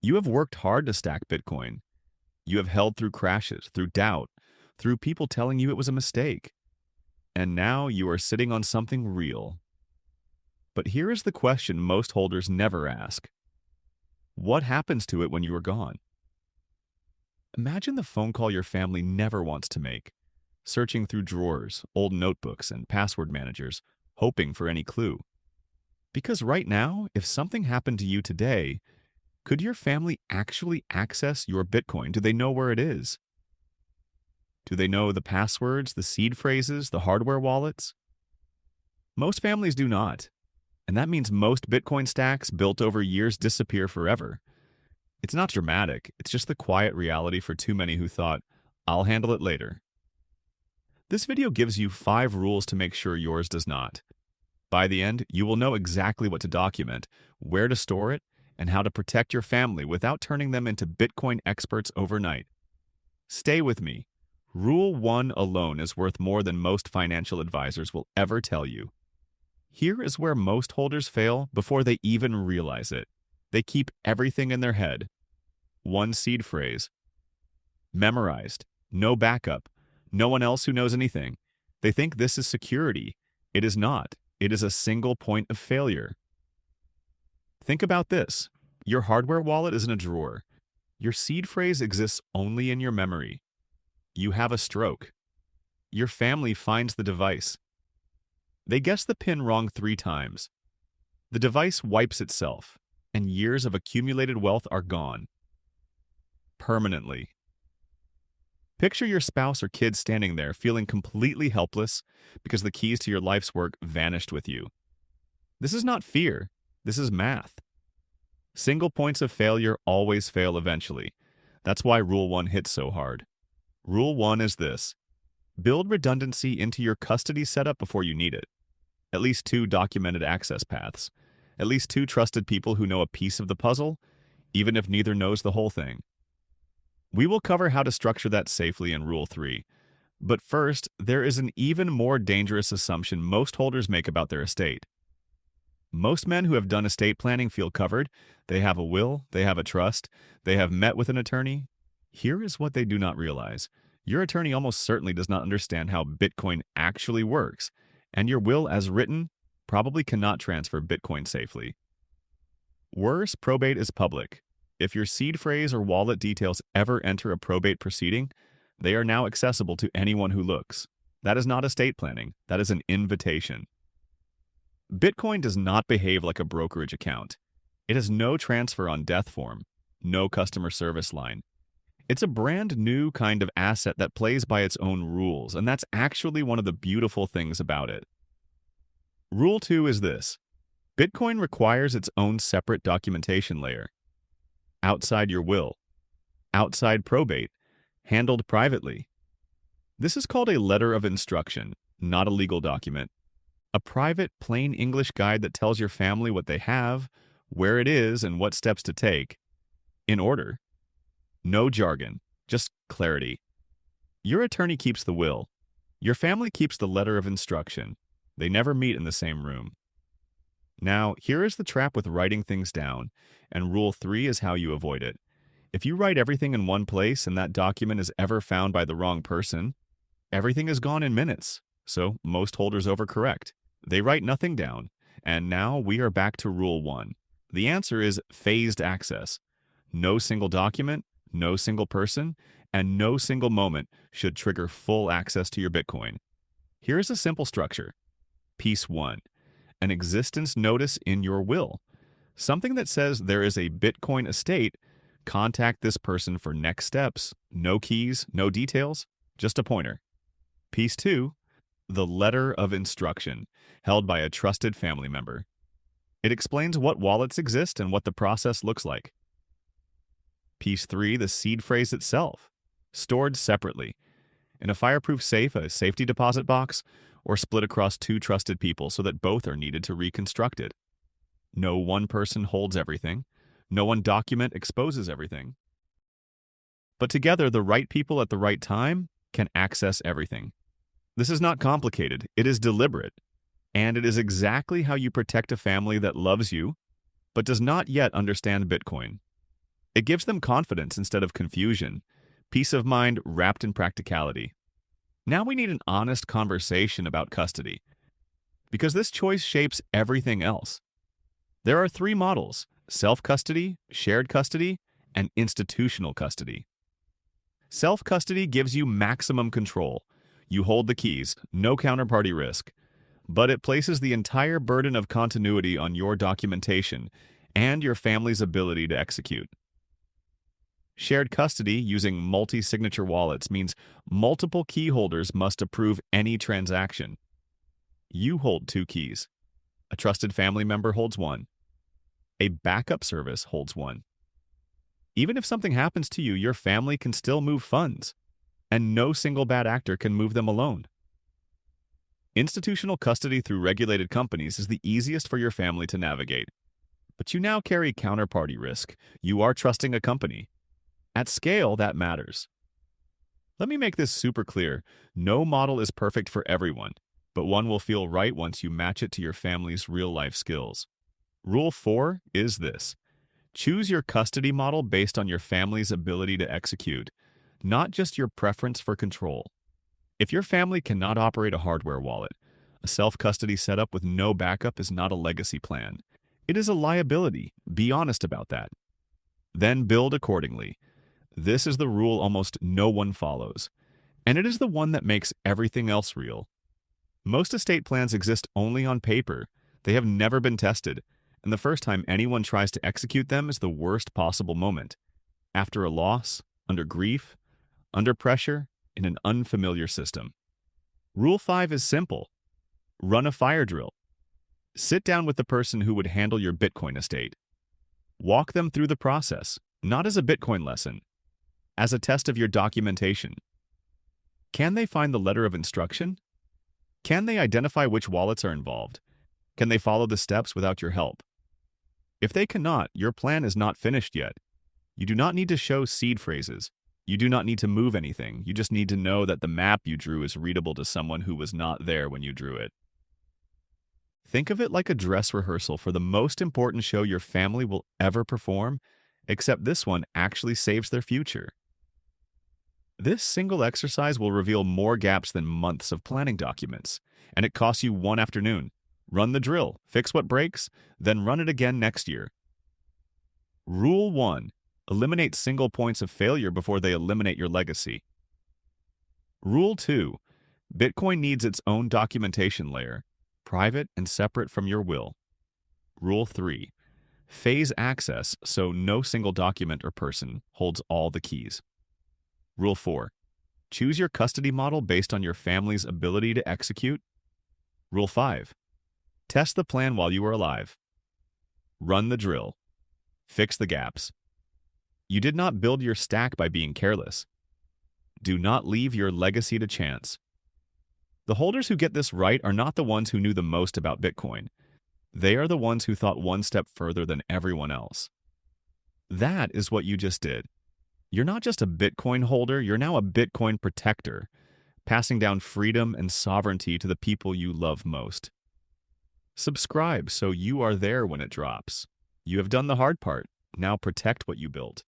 You have worked hard to stack Bitcoin. You have held through crashes, through doubt, through people telling you it was a mistake. And now you are sitting on something real. But here is the question most holders never ask. What happens to it when you are gone? Imagine the phone call your family never wants to make, searching through drawers, old notebooks, and password managers, hoping for any clue. Because right now, if something happened to you today, could your family actually access your Bitcoin? Do they know where it is? Do they know the passwords, the seed phrases, the hardware wallets? Most families do not. And that means most Bitcoin stacks built over years disappear forever. It's not dramatic, it's just the quiet reality for too many who thought, I'll handle it later. This video gives you 5 rules to make sure yours does not. By the end, you will know exactly what to document, where to store it, and how to protect your family without turning them into Bitcoin experts overnight. Stay with me. Rule 1 alone is worth more than most financial advisors will ever tell you. Here is where most holders fail before they even realize it. They keep everything in their head. 1 seed phrase. Memorized. No backup. No one else who knows anything. They think this is security. It is not. It is a single point of failure. Think about this. Your hardware wallet is in a drawer. Your seed phrase exists only in your memory. You have a stroke. Your family finds the device. They guess the PIN wrong 3 times. The device wipes itself, and years of accumulated wealth are gone. Permanently. Picture your spouse or kids standing there feeling completely helpless because the keys to your life's work vanished with you. This is not fear. This is math. Single points of failure always fail eventually. That's why Rule 1 hits so hard. Rule 1 is this. Build redundancy into your custody setup before you need it. At least 2 documented access paths. At least 2 trusted people who know a piece of the puzzle, even if neither knows the whole thing. We will cover how to structure that safely in Rule 3. But first, there is an even more dangerous assumption most holders make about their estate. Most men who have done estate planning feel covered. They have a will, they have a trust, they have met with an attorney. Here is what they do not realize. Your attorney almost certainly does not understand how Bitcoin actually works, and your will as written probably cannot transfer Bitcoin safely. Worse, probate is public. If your seed phrase or wallet details ever enter a probate proceeding, they are now accessible to anyone who looks. That is not estate planning. That is an invitation. Bitcoin does not behave like a brokerage account. It has no transfer on death form, no customer service line. It's a brand new kind of asset that plays by its own rules, and that's actually one of the beautiful things about it. Rule 2 is this. Bitcoin requires its own separate documentation layer. Outside your will. Outside probate. Handled privately. This is called a letter of instruction, not a legal document. A private, plain English guide that tells your family what they have, where it is, and what steps to take. In order. No jargon, just clarity. Your attorney keeps the will. Your family keeps the letter of instruction. They never meet in the same room. Now, here is the trap with writing things down, and Rule 3 is how you avoid it. If you write everything in one place and that document is ever found by the wrong person, everything is gone in minutes. So most holders overcorrect. They write nothing down, and now we are back to Rule 1. The answer is phased access. No single document, no single person, and no single moment should trigger full access to your Bitcoin. Here is a simple structure. Piece 1. An existence notice in your will. Something that says there is a Bitcoin estate. Contact this person for next steps. No keys, no details, just a pointer. Piece 2. The letter of instruction, held by a trusted family member. It explains what wallets exist and what the process looks like. Piece 3. The seed phrase itself, stored separately. In a fireproof safe, a safety deposit box, or split across 2 trusted people so that both are needed to reconstruct it. No one person holds everything. No one document exposes everything. But together, the right people at the right time can access everything. This is not complicated. It is deliberate. And it is exactly how you protect a family that loves you, but does not yet understand Bitcoin. It gives them confidence instead of confusion, peace of mind wrapped in practicality. Now we need an honest conversation about custody, because this choice shapes everything else. There are three models: self-custody, shared custody, and institutional custody. Self-custody gives you maximum control. You hold the keys, no counterparty risk, but it places the entire burden of continuity on your documentation and your family's ability to execute. Shared custody using multi-signature wallets means multiple key holders must approve any transaction. You hold two keys. A trusted family member holds one. A backup service holds one. Even if something happens to you, your family can still move funds, and no single bad actor can move them alone. Institutional custody through regulated companies is the easiest for your family to navigate. But you now carry counterparty risk. You are trusting a company. At scale, that matters. Let me make this super clear. No model is perfect for everyone, but one will feel right once you match it to your family's real-life skills. Rule 4 is this: choose your custody model based on your family's ability to execute, not just your preference for control. If your family cannot operate a hardware wallet, a self-custody setup with no backup is not a legacy plan. It is a liability. Be honest about that. Then build accordingly. This is the rule almost no one follows, and it is the one that makes everything else real. Most estate plans exist only on paper. They have never been tested, and the first time anyone tries to execute them is the worst possible moment. After a loss, under grief, under pressure, in an unfamiliar system. Rule 5 is simple. Run a fire drill. Sit down with the person who would handle your Bitcoin estate. Walk them through the process, not as a Bitcoin lesson, as a test of your documentation. Can they find the letter of instruction? Can they identify which wallets are involved? Can they follow the steps without your help? If they cannot, your plan is not finished yet. You do not need to show seed phrases. You do not need to move anything. You just need to know that the map you drew is readable to someone who was not there when you drew it. Think of it like a dress rehearsal for the most important show your family will ever perform, except this one actually saves their future. This single exercise will reveal more gaps than months of planning documents, and it costs you one afternoon. Run the drill, fix what breaks, then run it again next year. Rule 1. Eliminate single points of failure before they eliminate your legacy. Rule 2. Bitcoin needs its own documentation layer, private and separate from your will. Rule 3. Phase access so no single document or person holds all the keys. Rule 4. Choose your custody model based on your family's ability to execute. Rule 5. Test the plan while you are alive. Run the drill. Fix the gaps. You did not build your stack by being careless. Do not leave your legacy to chance. The holders who get this right are not the ones who knew the most about Bitcoin. They are the ones who thought one step further than everyone else. That is what you just did. You're not just a Bitcoin holder, you're now a Bitcoin protector, passing down freedom and sovereignty to the people you love most. Subscribe so you are there when it drops. You have done the hard part. Now protect what you built.